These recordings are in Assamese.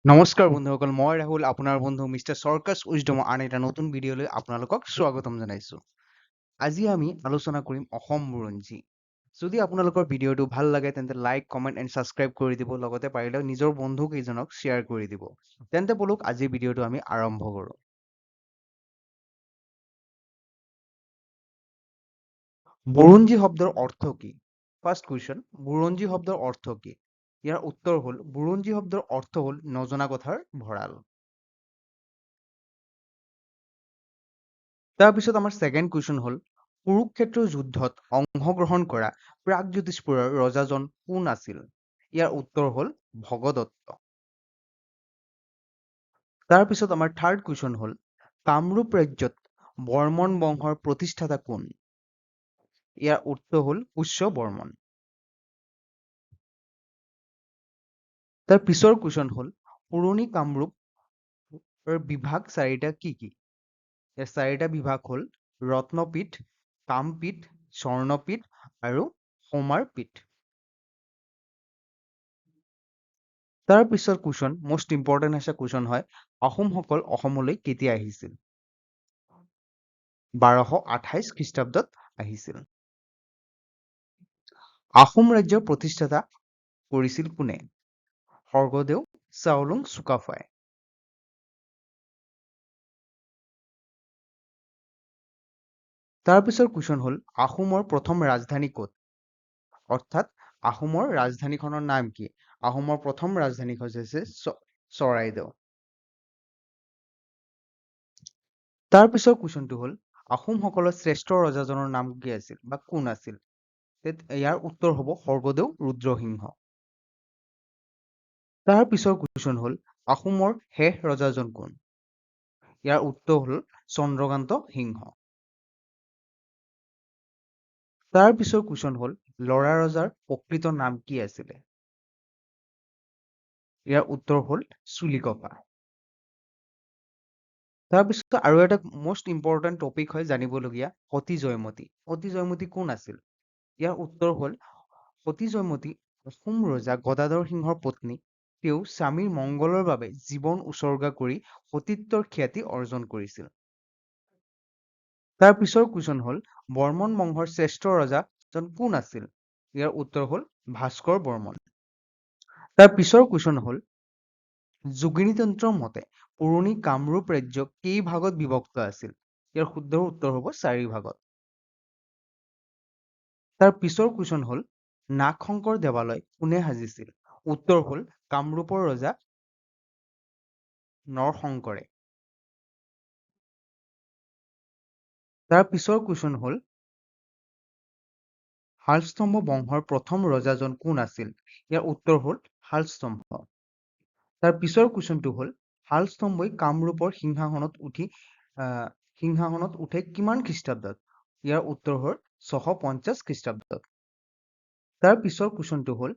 নমস্কাৰ বন্ধুসকল, মই ৰাহুল, আপোনাৰ বন্ধু মিষ্টাৰ চৰ্কাছ উইজডমৰ আন এটা নতুন ভিডিঅ'লৈ আপোনালোকক স্বাগতম জনাইছোঁ। আজি আমি আলোচনা কৰিম অসম বুৰঞ্জী। যদি আপোনালোকৰ ভিডিঅ'টো ভাল লাগে তেন্তে লাইক, কমেণ্ট এণ্ড ছাবস্ক্ৰাইব কৰি দিব, লগতে পাৰিলে নিজৰ বন্ধু কেইজনক শ্বেয়াৰ কৰি দিব। তেন্তে বলক আজিৰ ভিডিঅ'টো আমি আৰম্ভ কৰোঁ। বুৰঞ্জী শব্দৰ অৰ্থ কি? ফাৰ্ষ্ট কুৱেশ্যন, বুৰঞ্জী শব্দৰ অৰ্থ কি? ইয়াৰ উত্তৰ হ'ল বুৰঞ্জী শব্দৰ অৰ্থ হ'ল নজনা কথাৰ ভঁৰাল। তাৰপিছত আমাৰ ছেকেণ্ড কুৱেশ্যন হ'ল কুৰুক্ষেত্ৰৰ যুদ্ধত অংশগ্ৰহণ কৰা প্ৰাগজ্যোতিষপুৰৰ ৰজাজন কোন আছিল? ইয়াৰ উত্তৰ হ'ল ভগদত্ত। তাৰপিছত আমাৰ থাৰ্ড কুৱেশ্যন হ'ল কামৰূপ ৰাজ্যত বৰ্মন বংশৰ প্ৰতিষ্ঠাতা কোন? ইয়াৰ উত্তৰ হ'ল পুষ্য বৰ্মন। তাৰ পিছৰ কুৱেশ্যন হ'ল পুৰণি কামৰূপৰ বিভাগ চাৰিটা কি কি? ইয়াৰ চাৰিটা বিভাগ হ'ল ৰত্নপীঠ, কামপীঠ, স্বৰ্ণপীঠ আৰু সমাৰপীঠ। তাৰ পিছত কুৱেশ্যন, মষ্ট ইম্পৰ্টেণ্ট হৈছে কুৱেশ্যন হয় আহোমসকল অসমলৈ কেতিয়া আহিছিল? 1228 খ্ৰীষ্টাব্দত আহিছিল। আহোম ৰাজ্যৰ প্ৰতিষ্ঠাতা কৰিছিল কোনে? স্বৰ্গদেউ চাওলুং চুকাফাই। তাৰপিছৰ কুৱেশ্যন হ'ল আহোমৰ প্ৰথম ৰাজধানী ক'ত? অৰ্থাৎ আহোমৰ ৰাজধানীখনৰ নাম কি? আহোমৰ প্ৰথম ৰাজধানীখন হৈছে চৰাইদেউ। তাৰপিছৰ কুৱেশ্যনটো হ'ল আহোমসকলৰ শ্ৰেষ্ঠ ৰজাজনৰ নাম কি আছিল বা কোন আছিল? ইয়াৰ উত্তৰ হ'ব স্বৰ্গদেউ ৰুদ্ৰসিংহ। তাৰ পিছৰ কুৱেশ্যন হ'ল আহোমৰ শেষ ৰজাজন কোন? ইয়াৰ উত্তৰ হ'ল চন্দ্ৰকান্ত সিংহ। তাৰ পিছৰ কুৱেশ্যন হ'ল লৰা ৰজাৰ প্ৰকৃত নাম কি আছিলে? ইয়াৰ উত্তৰ হ'ল চুলিকপা। তাৰপিছত আৰু এটা মষ্ট ইম্পৰ্টেণ্ট টপিক হয় জানিবলগীয়া সতী জয়মতী। সতী জয়মতী কোন আছিল? ইয়াৰ উত্তৰ হ'ল সতী জয়মতী অসোম ৰজা গদাধৰ সিংহৰ পত্নী। তেওঁ স্বামীৰ মংগলৰ বাবে জীৱন উচৰ্গা কৰি সতীত্বৰ খ্যাতি অৰ্জন কৰিছিল। তাৰ পিছৰ কুৱেশ্যন হ'ল বৰ্মন বংশৰ শ্ৰেষ্ঠ ৰজাজন কোন আছিল? ইয়াৰ উত্তৰ হ'ল ভাস্কৰ বৰ্মন। তাৰ পিছৰ কুৱেশ্যন হ'ল যোগিনীতন্ত্ৰৰ মতে পুৰণি কামৰূপ ৰাজ্য কেই ভাগত বিভক্ত আছিল? ইয়াৰ শুদ্ধ উত্তৰ হ'ব 4 ভাগত। তাৰ পিছৰ কুৱেশ্যন হ'ল নাগশংকৰ দেৱালয় কোনে সাজিছিল? উত্তৰ হ'ল কামৰূপৰ ৰজা নৰশংকৰে। তাৰ পিছৰ কুৱেশ্যন হ'ল শালস্তম্ভ বংশৰ প্ৰথম ৰজাজন কোন আছিল? ইয়াৰ উত্তৰ হ'ল শালস্তম্ভ। তাৰ পিছৰ কুৱেশ্যনটো হ'ল শালস্তম্ভই কামৰূপৰ সিংহাসনত উঠে কিমান খ্ৰীষ্টাব্দত? ইয়াৰ উত্তৰ হ'ল 650 খ্ৰীষ্টাব্দত। তাৰ পিছৰ কুৱেশ্যনটো হ'ল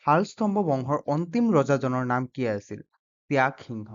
শালস্তম্ভ বংশৰ অন্তিম ৰজাজনৰ নাম কি আছিল? ত্যাগ সিংহ।